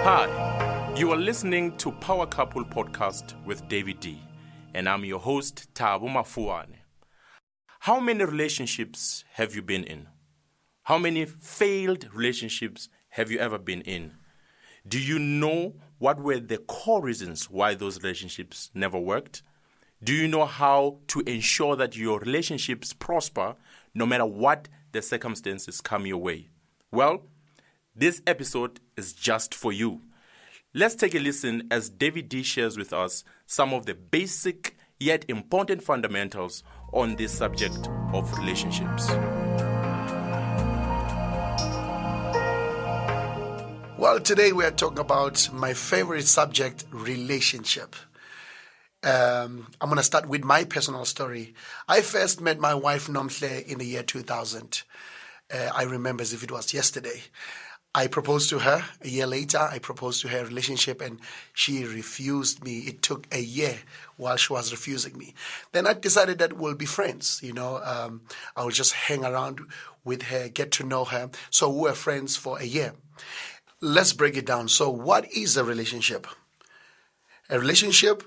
Hi, you are listening to Power Couple Podcast with David-Dee, and I'm your host, Thabo Mafuane. How many relationships have you been in? How many failed relationships have you ever been in? Do you know what were the core reasons why those relationships never worked? Do you know how to ensure that your relationships prosper no matter what the circumstances come your way? Well, this episode is just for you. Let's take a listen as David-Dee shares with us some of the basic yet important fundamentals on this subject of relationships. Well, today we are talking about my favorite subject, relationship. I'm going to start with my personal story. I first met my wife, Nomhle, in the year 2000. I remember as if it was yesterday. I proposed to her. A year later, I proposed to her a relationship, and she refused me. It took a year while she was refusing me. Then I decided that we'll be friends. I will just hang around with her, get to know her. So we were friends for a year. Let's break it down. So what is a relationship? A relationship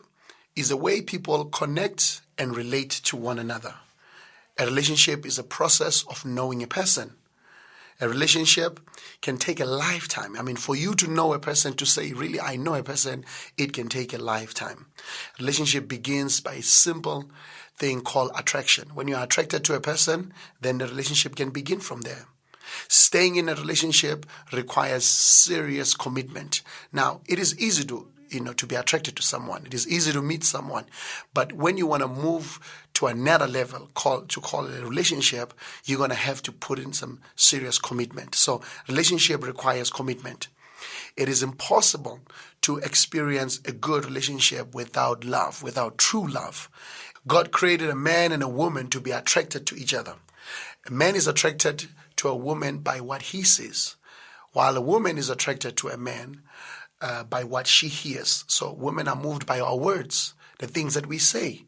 is the way people connect and relate to one another. A relationship is a process of knowing a person. A relationship can take a lifetime. For you to know a person, to say, really, I know a person, it can take a lifetime. A relationship begins by a simple thing called attraction. When you are attracted to a person, then the relationship can begin from there. Staying in a relationship requires serious commitment. Now, it is easy to be attracted to someone. It is easy to meet someone. But when you want to move to another level, call it a relationship, you're going to have to put in some serious commitment. So relationship requires commitment. It is impossible to experience a good relationship without love, without true love. God created a man and a woman to be attracted to each other. A man is attracted to a woman by what he sees, while a woman is attracted to a man by what she hears. So women are moved by our words, the things that we say.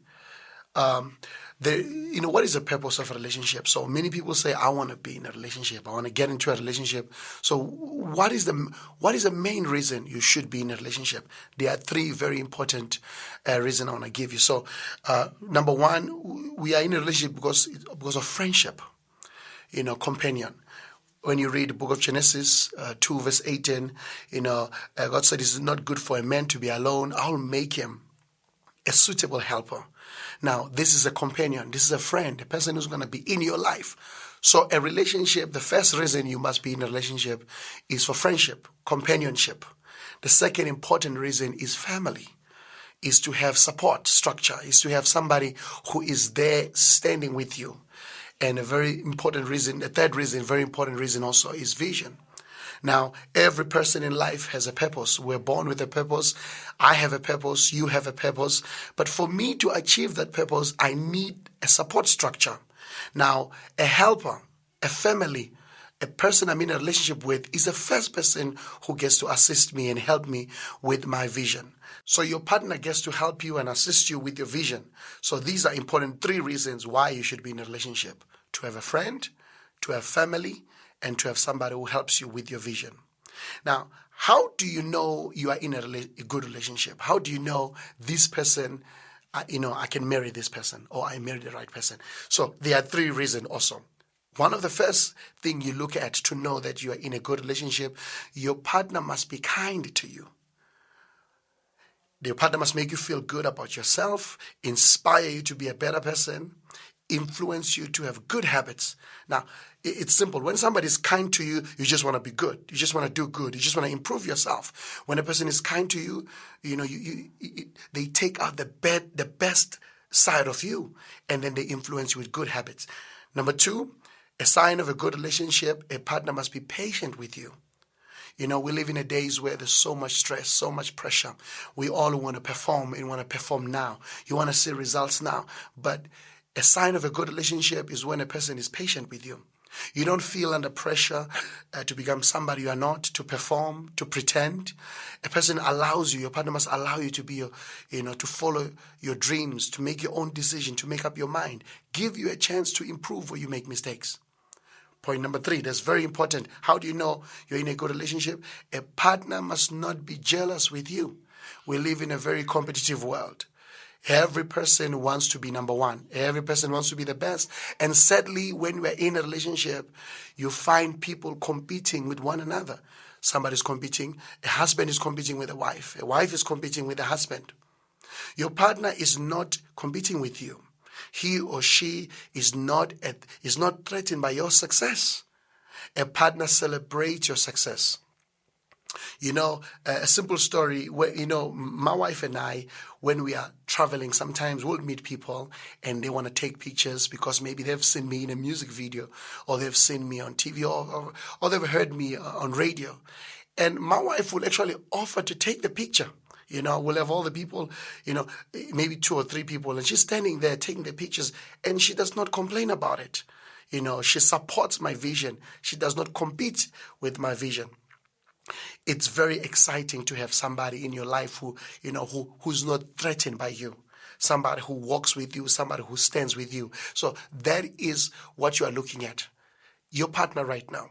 What is the purpose of a relationship? So many people say, I want to be in a relationship. I want to get into a relationship. So what is the main reason you should be in a relationship? There are three very important reasons I want to give you. So number one, we are in a relationship because of friendship, companion. When you read the book of Genesis 2 verse 18, God said, it's not good for a man to be alone. I'll make him a suitable helper. Now, this is a companion. This is a friend, a person who's going to be in your life. So a relationship, the first reason you must be in a relationship is for friendship, companionship. The second important reason is family, is to have support structure, is to have somebody who is there standing with you. And a very important reason, the third reason, very important reason also is vision. Now, every person in life has a purpose. We're born with a purpose. I have a purpose. You have a purpose. But for me to achieve that purpose, I need a support structure. Now, a helper, a family, a person I'm in a relationship with is the first person who gets to assist me and help me with my vision. So your partner gets to help you and assist you with your vision. So these are important three reasons why you should be in a relationship. To have a friend, to have family, and to have somebody who helps you with your vision. Now, how do you know you are in a good relationship? How do you know this person, I can marry this person or I marry the right person? So there are three reasons also. One of the first thing you look at to know that you are in a good relationship, your partner must be kind to you. Your partner must make you feel good about yourself, inspire you to be a better person, influence you to have good habits. Now, it's simple. When somebody is kind to you, you just want to be good. You just want to do good. You just want to improve yourself. When a person is kind to you, they take out the best side of you, and then they influence you with good habits. Number two, a sign of a good relationship, a partner must be patient with you. We live in a days where there's so much stress, so much pressure. We all want to perform and want to perform now. You want to see results now. But a sign of a good relationship is when a person is patient with you. You don't feel under pressure to become somebody you are not, to perform, to pretend. A person allows you, your partner must allow you to be, to follow your dreams, to make your own decision, to make up your mind. Give you a chance to improve where you make mistakes. Point number 3, that's very important. How do you know you're in a good relationship? A partner must not be jealous with you. We live in a very competitive world. Every person wants to be number one. Every person wants to be the best. And sadly, when we're in a relationship, you find people competing with one another. Somebody's competing. A husband is competing with a wife. A wife is competing with a husband. Your partner is not competing with you. He or she is not threatened by your success. A partner celebrates your success. A simple story where, my wife and I, when we are traveling, sometimes we'll meet people and they want to take pictures because maybe they've seen me in a music video or they've seen me on TV or they've heard me on radio. And my wife will actually offer to take the picture. We'll have all the people, maybe 2 or 3 people, and she's standing there taking the pictures, and she does not complain about it. She supports my vision. She does not compete with my vision. It's very exciting to have somebody in your life who's not threatened by you. Somebody who walks with you, somebody who stands with you. So that is what you are looking at. Your partner right now.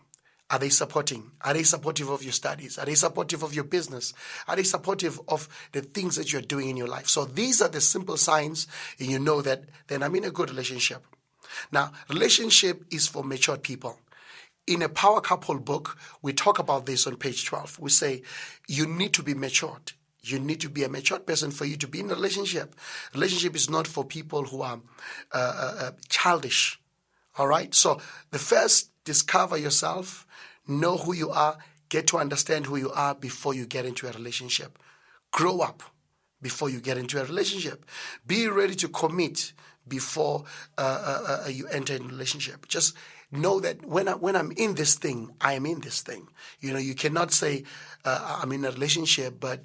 Are they supporting? Are they supportive of your studies? Are they supportive of your business? Are they supportive of the things that you're doing in your life? So these are the simple signs, and you know that then I'm in a good relationship. Now, relationship is for matured people. In a Power Couple book, we talk about this on page 12. We say you need to be matured. You need to be a matured person for you to be in a relationship. Relationship is not for people who are childish. All right? So the first, discover yourself. Know who you are, get to understand who you are before you get into a relationship. Grow up before you get into a relationship. Be ready to commit before you enter a relationship. Just know that when I'm in this thing, I am in this thing. You cannot say, I'm in a relationship, but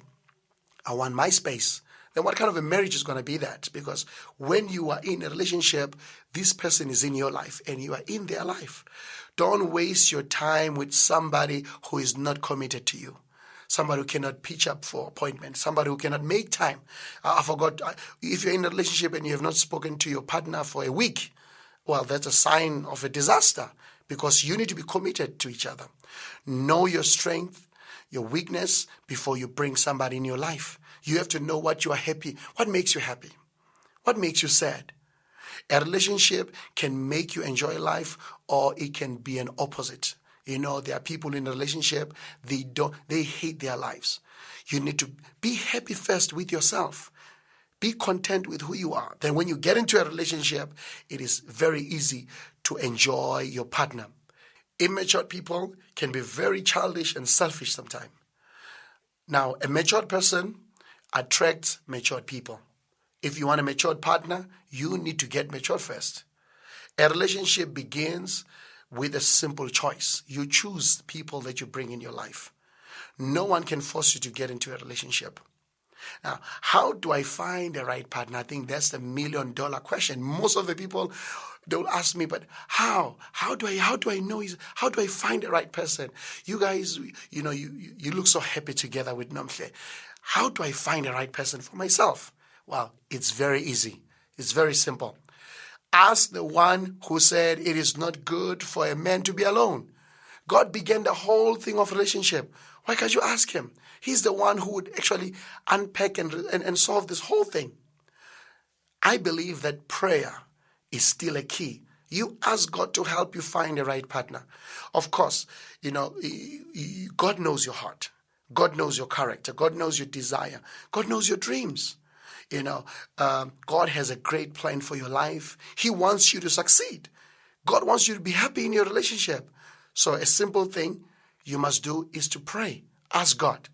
I want my space. Then what kind of a marriage is going to be that? Because when you are in a relationship, this person is in your life and you are in their life. Don't waste your time with somebody who is not committed to you. Somebody who cannot pitch up for appointments. Somebody who cannot make time. I forgot, if you're in a relationship and you have not spoken to your partner for a week, well, that's a sign of a disaster because you need to be committed to each other. Know your strength, your weakness before you bring somebody in your life. You have to know what you are happy. What makes you happy? What makes you sad? A relationship can make you enjoy life, or it can be an opposite. There are people in a relationship, they hate their lives. You need to be happy first with yourself. Be content with who you are. Then when you get into a relationship, it is very easy to enjoy your partner. Immature people can be very childish and selfish sometimes. Now, a matured person attracts matured people. If you want a matured partner, you need to get matured first. A relationship begins with a simple choice. You choose people that you bring in your life. No one can force you to get into a relationship. Now, how do I find the right partner? I think that's the $1 million question. Most of the people, they'll ask me, but how? How do I know? How do I find the right person? You guys, you look so happy together with Nomhle. How do I find the right person for myself? Well, it's very easy. It's very simple. Ask the one who said it is not good for a man to be alone. God began the whole thing of relationship. Why can't you ask him? He's the one who would actually unpack and solve this whole thing. I believe that prayer is still a key. You ask God to help you find the right partner. Of course, God knows your heart. God knows your character. God knows your desire. God knows your dreams. God has a great plan for your life. He wants you to succeed. God wants you to be happy in your relationship. So a simple thing you must do is to pray. Ask God,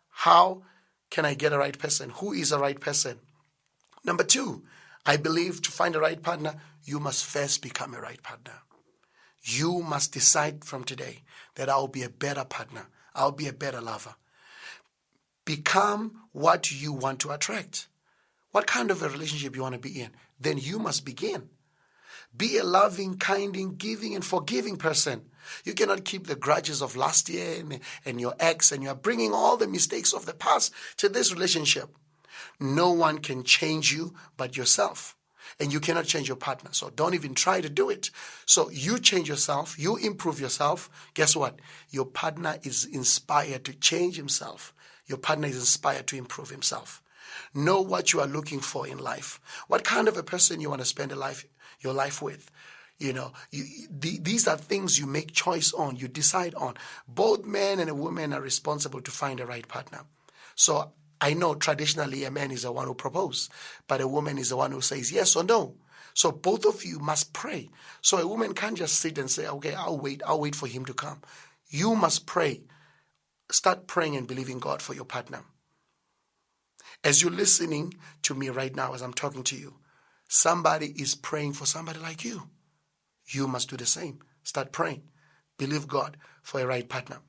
how can I get a right person? Who is a right person? Number 2, I believe to find a right partner, you must first become a right partner. You must decide from today that I'll be a better partner. I'll be a better lover. Become what you want to attract. What kind of a relationship you want to be in? Then you must begin. Be a loving, kind, giving, and forgiving person. You cannot keep the grudges of last year and your ex, and you are bringing all the mistakes of the past to this relationship. No one can change you but yourself. And you cannot change your partner. So don't even try to do it. So you change yourself, you improve yourself. Guess what? Your partner is inspired to change himself. Your partner is inspired to improve himself. Know what you are looking for in life. What kind of a person you want to spend your life with. These are things you make choice on, you decide on. Both men and a woman are responsible to find the right partner. So I know traditionally a man is the one who proposes, but a woman is the one who says yes or no. So both of you must pray. So a woman can't just sit and say, okay, I'll wait for him to come. You must pray. Start praying and believing God for your partner. As you're listening to me right now, as I'm talking to you, somebody is praying for somebody like you. You must do the same. Start praying. Believe God for a right partner.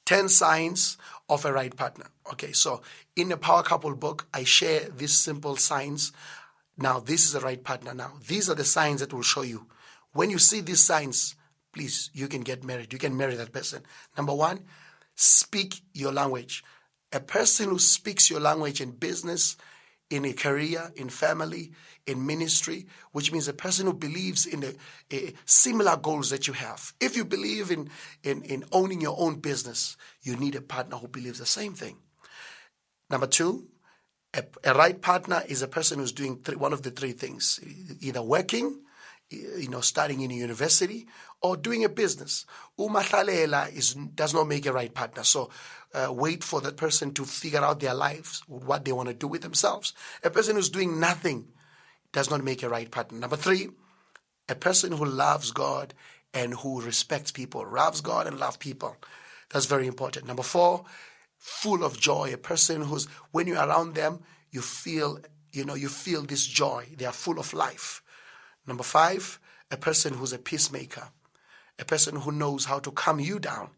10 signs of a right partner. Okay, so in the Power Couple book, I share these simple signs. Now, this is a right partner. Now, these are the signs that will show you. When you see these signs, please, you can get married. You can marry that person. Number 1, speak your language. A person who speaks your language in business, in a career, in family, in ministry, which means a person who believes in the similar goals that you have. If you believe in owning your own business, you need a partner who believes the same thing. Number 2, a right partner is a person who's doing one of the 3 things, either working, studying in a university, or doing a business. Umahlalela does not make a right partner. So wait for that person to figure out their lives, what they want to do with themselves. A person who's doing nothing does not make a right partner. Number 3, a person who loves God and who respects people. Loves God and loves people. That's very important. Number 4, full of joy. A person who's, when you're around them, you feel this joy. They are full of life. Number 5, a person who's a peacemaker. A person who knows how to calm you down.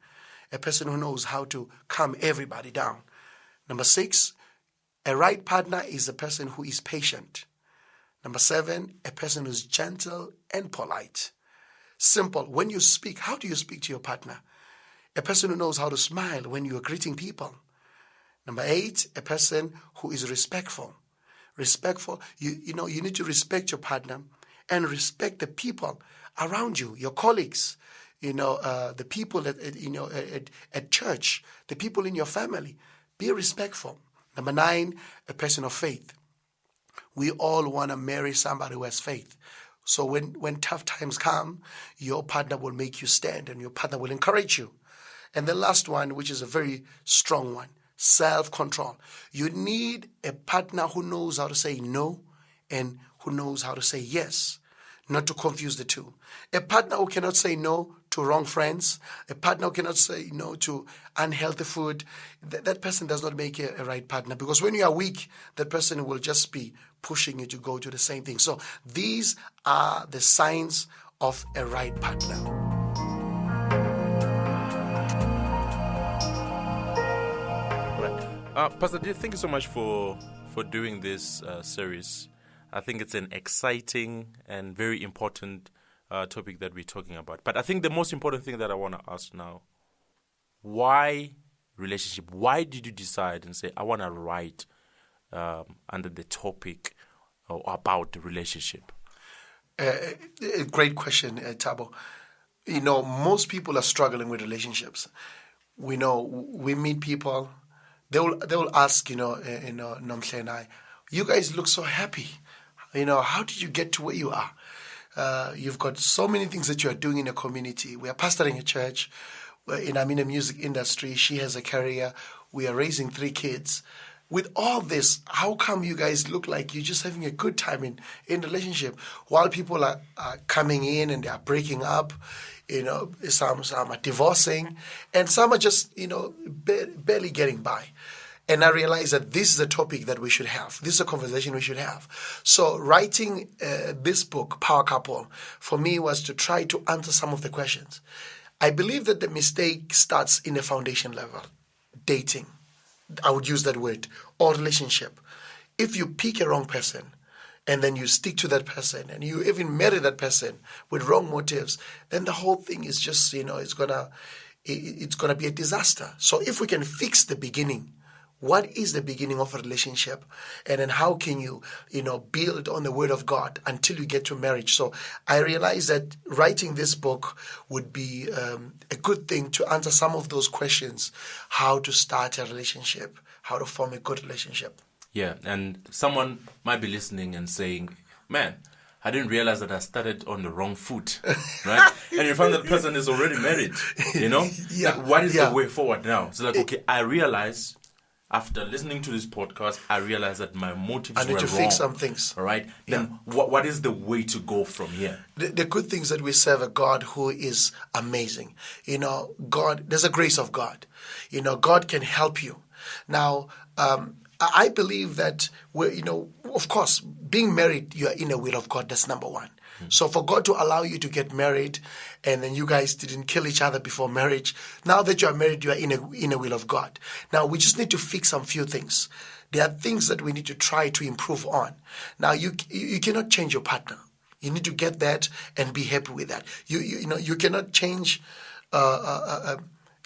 A person who knows how to calm everybody down. Number 6, a right partner is a person who is patient. Number 7, a person who's gentle and polite. Simple. When you speak, how do you speak to your partner? A person who knows how to smile when you are greeting people. Number 8, a person who is respectful. Respectful. You need to respect your partner and respect the people around you, your colleagues, the people at church, the people in your family. Be respectful. Number 9, a person of faith. We all want to marry somebody who has faith. So when tough times come, your partner will make you stand and your partner will encourage you. And the last one, which is a very strong one, self-control. You need a partner who knows how to say no and who knows how to say yes, not to confuse the two. A partner who cannot say no to wrong friends, a partner who cannot say no to unhealthy food, that person does not make a right partner, because when you are weak, that person will just be pushing you to go to the same thing. So these are the signs of a right partner. Pastor D, thank you so much for doing this series. I think it's an exciting and very important topic that we're talking about. But I think the most important thing that I want to ask now, why relationship? Why did you decide and say, I want to write under the topic about the relationship? A great question, Thabo. Most people are struggling with relationships. We meet people. They will ask, Nomhle and I, you guys look so happy. How did you get to where you are? You've got so many things that you are doing in the community. We are pastoring a church. I'm in the music industry. She has a career. We are raising 3 kids. With all this, how come you guys look like you're just having a good time in relationship while people are coming in and they are breaking up? Some are divorcing, and some are just, barely getting by. And I realized that this is a topic that we should have. This is a conversation we should have. So writing this book, Power Couple, for me was to try to answer some of the questions. I believe that the mistake starts in the foundation level. Dating, I would use that word, or relationship. If you pick a wrong person, and then you stick to that person, and you even marry that person with wrong motives, then the whole thing is just, it's gonna be a disaster. So if we can fix the beginning, what is the beginning of a relationship, and then how can you, build on the Word of God until you get to marriage. So I realized that writing this book would be a good thing to answer some of those questions: how to start a relationship, how to form a good relationship. Yeah, and someone might be listening and saying, man, I didn't realize that I started on the wrong foot, right? And you find that the person is already married, Yeah, Like, what is yeah. the way forward now? So like, okay, I realize after listening to this podcast, I realize that my motives I need were to wrong. fix some things. All right? Then what is the way to go from here? The good things that we serve a God who is amazing. God, there's a grace of God. God can help you. Now, I believe that of course, being married, you are in the will of God. That's number one. So for God to allow you to get married, and then you guys didn't kill each other before marriage, now that you are married, you are in a will of God. Now we just need to fix some few things. There are things that we need to try to improve on. Now you cannot change your partner. You need to get that and be happy with that. You cannot change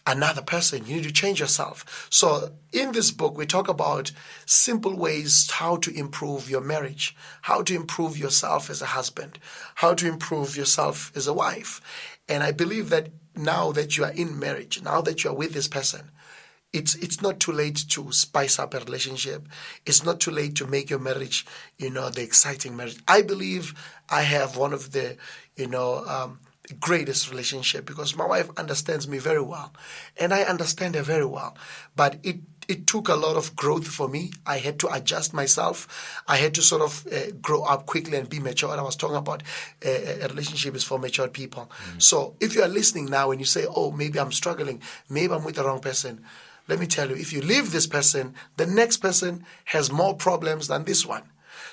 another person. You need to change yourself. So in this book, we talk about simple ways how to improve your marriage, how to improve yourself as a husband, how to improve yourself as a wife. And I believe that now that you are in marriage, now that you are with this person, it's not too late to spice up a relationship. It's not too late to make your marriage, the exciting marriage. I believe I have one of the, greatest relationship because my wife understands me very well and I understand her very well. But it took a lot of growth for me. I had to adjust myself. I had to sort of grow up quickly and be mature. I was talking about a relationship is for mature people. So if you are listening now and you say, oh, maybe I'm struggling, maybe I'm with the wrong person, let me tell you, if you leave this person, the next person has more problems than this one.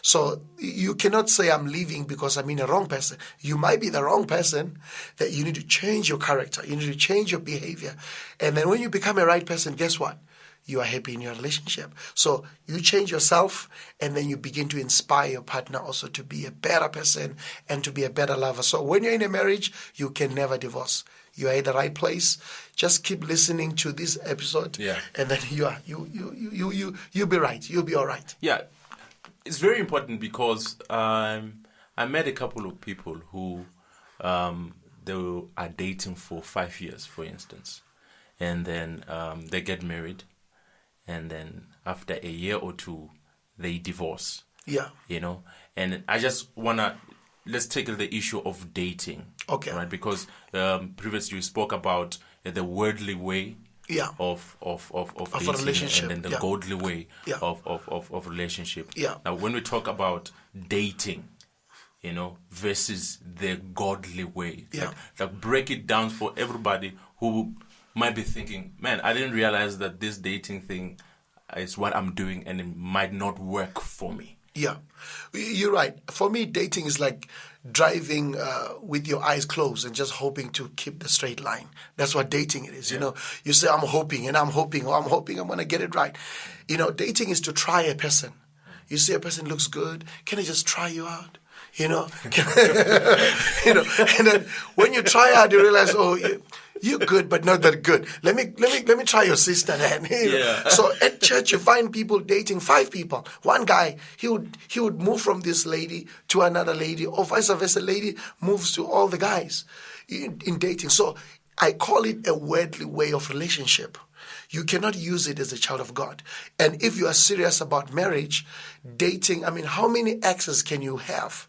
So you cannot say I'm leaving because I'm in a wrong person. You might be the wrong person, that you need to change your character. You need to change your behavior. And then when you become a right person, guess what? You are happy in your relationship. So you change yourself and then you begin to inspire your partner also to be a better person and to be a better lover. So when you're in a marriage, you can never divorce. You are in the right place. Just keep listening to this episode, and then you'll be right. You'll be all right. Yeah, it's very important because I met a couple of people who they are dating for 5 years, for instance, and then they get married, and then after a year or two, they divorce. Yeah. And I just let's tackle the issue of dating. Okay. Right, because previously we spoke about the worldly way of dating, a relationship, and then the godly way of relationship. Yeah. Now, when we talk about dating, versus the godly way, like break it down for everybody who might be thinking, man, I didn't realize that this dating thing is what I'm doing and it might not work for me. Yeah, you're right. For me, dating is like driving with your eyes closed and just hoping to keep the straight line. That's what dating it is. You say, I'm hoping I'm going to get it right. Dating is to try a person. You see a person looks good. Can I just try you out? And then when you try out, you realize, you're good, but not that good. Let me try your sister then. So at church, you find people dating 5 people. One guy, he would move from this lady to another lady, or vice versa. Lady moves to all the guys in dating. So I call it a worldly way of relationship. You cannot use it as a child of God. And if you are serious about marriage, dating, how many exes can you have?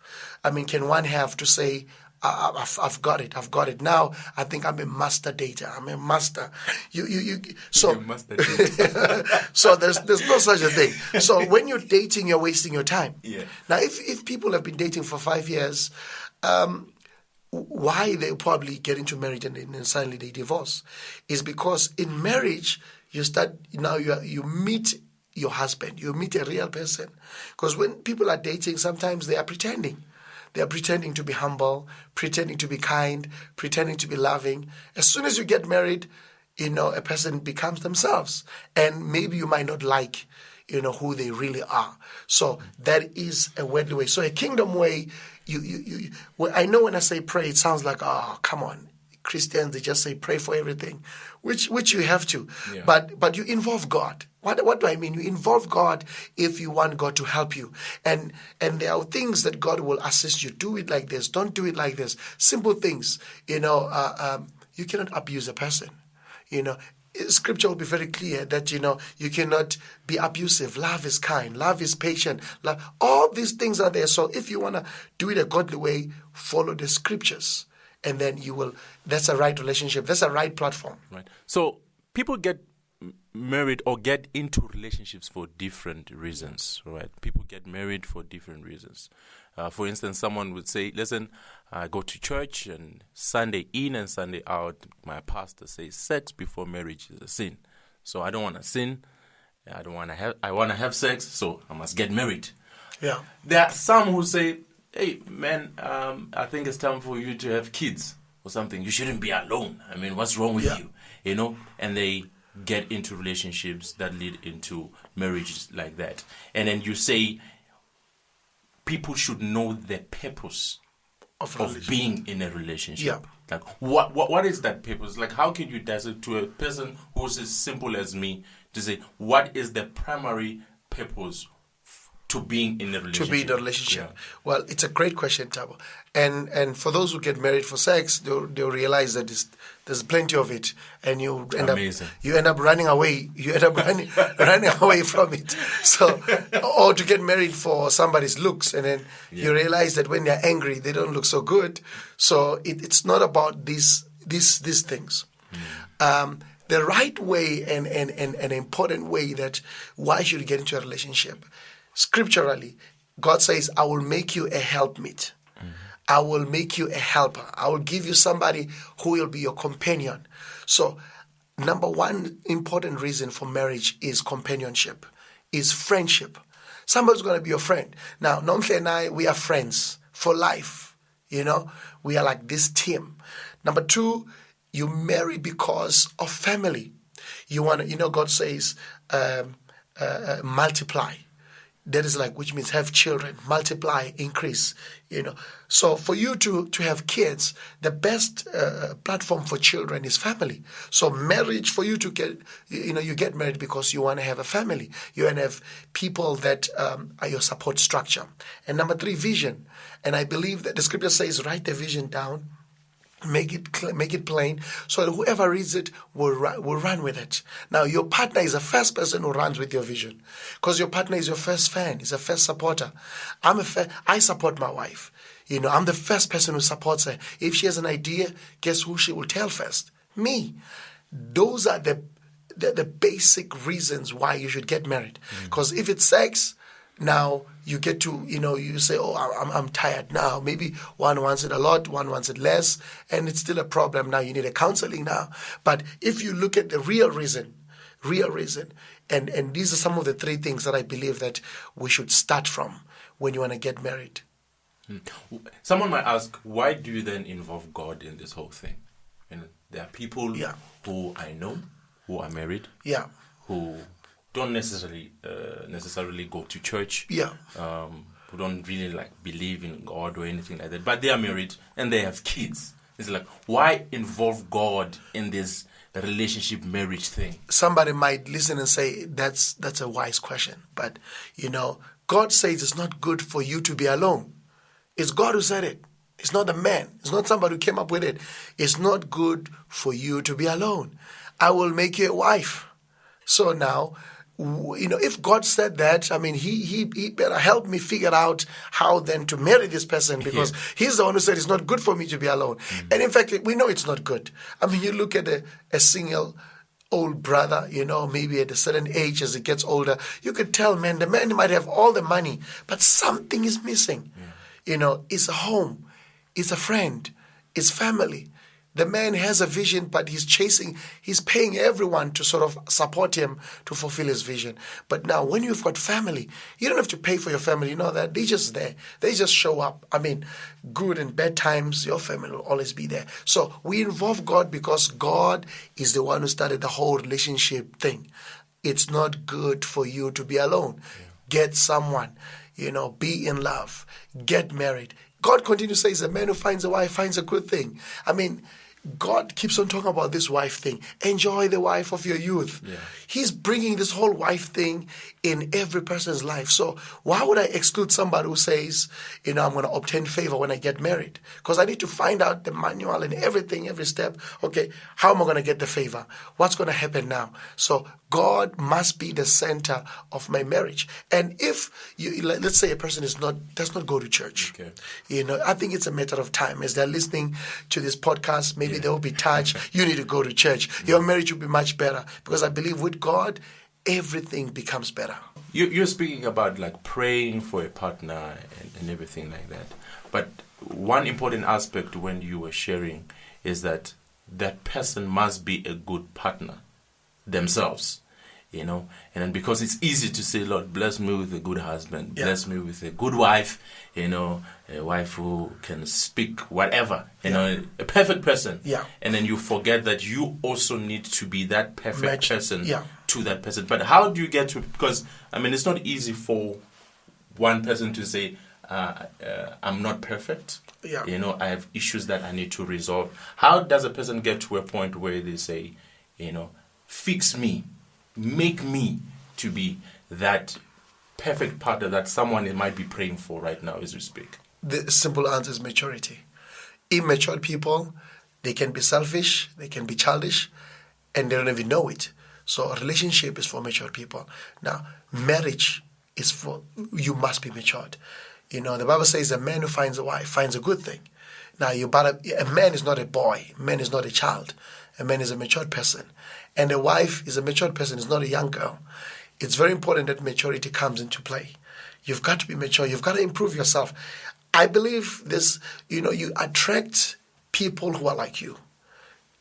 Can one have to say, I've got it. Now I think I'm a master dater. I'm a master. So master dater. So there's no such a thing. So when you're dating, you're wasting your time. Yeah. Now if people have been dating for 5 years, why they probably get into marriage and then suddenly they divorce is because in marriage you meet your husband, you meet a real person. Because when people are dating, sometimes they are pretending. They are pretending to be humble, pretending to be kind, pretending to be loving. As soon as you get married, a person becomes themselves. And maybe you might not like, who they really are. So that is a worldly way. So a kingdom way, I know when I say pray, it sounds like, oh, come on, Christians, they just say pray for everything, which you have to. Yeah. But you involve God. What do I mean? You involve God if you want God to help you. And there are things that God will assist you. Do it like this. Don't do it like this. Simple things. You cannot abuse a person. Scripture will be very clear that, you cannot be abusive. Love is kind. Love is patient. All these things are there. So if you want to do it a godly way, follow the scriptures. And then that's a right relationship. That's a right platform. Right. So people get married or get into relationships for different reasons, right? People get married for different reasons. For instance, someone would say, listen, I go to church and Sunday in and Sunday out, my pastor says sex before marriage is a sin. So I don't want to sin. I want to have sex, so I must get married. Yeah. There are some who say, hey, man, I think it's time for you to have kids or something. You shouldn't be alone. I mean, what's wrong with you? And they get into relationships that lead into marriages like that. And then you say people should know the purpose of being in a relationship. Yeah. Like what is that purpose? Like, how can you dissect to a person who's as simple as me to say what is the primary purpose to being in a relationship? To be in a relationship. Yeah. Well, it's a great question, Tabo. And for those who get married for sex, they'll realize that there's plenty of it, and you end up running away. You end up running away from it. So, or to get married for somebody's looks, and then you realize that when they're angry, they don't look so good. So it's not about these things. The right way and an important way that why should you get into a relationship? Scripturally, God says, I will make you a helpmeet. I will make you a helper. I will give you somebody who will be your companion. So, number one important reason for marriage is companionship, is friendship. Somebody's going to be your friend. Now, Nomhle and I, we are friends for life. We are like this team. Number two, you marry because of family. You want to, God says, multiply. That is which means have children, multiply, increase, So for you to have kids, the best platform for children is family. So marriage, for you to get, you get married because you want to have a family. You want to have people that are your support structure. And number three, vision. And I believe that the scripture says, write the vision down. Make it plain, so that whoever reads it will run with it. Now, your partner is the first person who runs with your vision, because your partner is your first fan, is a first supporter. I support my wife. I'm the first person who supports her. If she has an idea, guess who she will tell first? Me. Those are the basic reasons why you should get married. Because if it's sex, now you get to, you say, oh, I'm tired now. Maybe one wants it a lot, one wants it less, and it's still a problem. Now you need a counseling now. But if you look at the real reason, and these are some of the three things that I believe that we should start from when you want to get married. Someone might ask, why do you then involve God in this whole thing? There are people who I know who are married, who don't necessarily go to church, who don't really believe in God or anything like that, but they are married and they have kids. It's why involve God in this relationship marriage thing? Somebody might listen and say that's a wise question, but God says it's not good for you to be alone. It's God who said it. It's not a man. It's not somebody who came up with it. It's not good for you to be alone. I will make you a wife. So now, if God said that, I mean, he better help me figure out how then to marry this person, because he's the one who said it's not good for me to be alone. And in fact, we know it's not good. I mean, you look at a single old brother, maybe at a certain age as he gets older, you could tell, man, the man might have all the money, but something is missing. It's a home, it's a friend, it's family. The man has a vision, but he's paying everyone to sort of support him to fulfill his vision. But now, when you've got family, you don't have to pay for your family. You know that they're just there. They just show up. I mean, good and bad times, your family will always be there. So we involve God because God is the one who started the whole relationship thing. It's not good for you to be alone. Get someone, be in love, get married. God continues to say, a man who finds a wife finds a good thing. I mean, God keeps on talking about this wife thing. Enjoy the wife of your youth. Yeah. He's bringing this whole wife thing in every person's life. So why would I exclude somebody who says, I'm going to obtain favor when I get married? Because I need to find out the manual and everything, every step. Okay, how am I going to get the favor? What's going to happen now? So God must be the center of my marriage. And if let's say a person does not go to church, okay. I think it's a matter of time. As they're listening to this podcast, maybe they will be touched. You need to go to church. Your marriage will be much better, because I believe with God, everything becomes better. You're speaking about like praying for a partner and everything like that. But one important aspect when you were sharing is that person must be a good partner themselves, and then because it's easy to say, Lord, bless me with a good husband, bless me with a good wife, a wife who can speak whatever, a perfect person. Yeah. And then you forget that you also need to be that perfect person to that person. But how do you get to, because it's not easy for one person to say, I'm not perfect. Yeah. I have issues that I need to resolve. How does a person get to a point where they say, fix me, make me to be that perfect partner that someone might be praying for right now as we speak? The simple answer is maturity. Immature people, they can be selfish, they can be childish, and they don't even know it. So a relationship is for mature people. Now, marriage is for, you must be matured. The Bible says a man who finds a wife finds a good thing. Now, a man is not a boy. A man is not a child. A man is a matured person. And a wife is a matured person, is not a young girl. It's very important that maturity comes into play. You've got to be mature. You've got to improve yourself. I believe this, you attract people who are like you.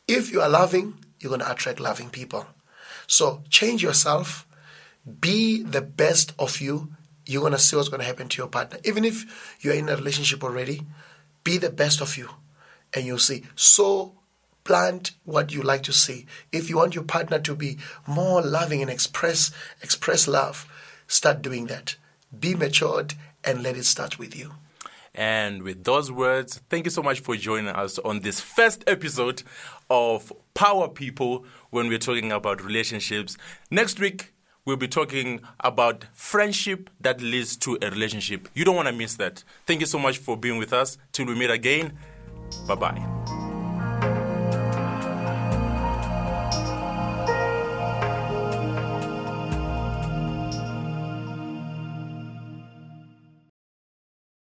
If you are loving, you're going to attract loving people. So change yourself. Be the best of you. You're going to see what's going to happen to your partner. Even if you're in a relationship already, be the best of you. And you'll see. So plant what you like to see. If you want your partner to be more loving and express love, start doing that. Be matured and let it start with you. And with those words, thank you so much for joining us on this first episode of Power People when we're talking about relationships. Next week, we'll be talking about friendship that leads to a relationship. You don't want to miss that. Thank you so much for being with us. Till we meet again, bye-bye.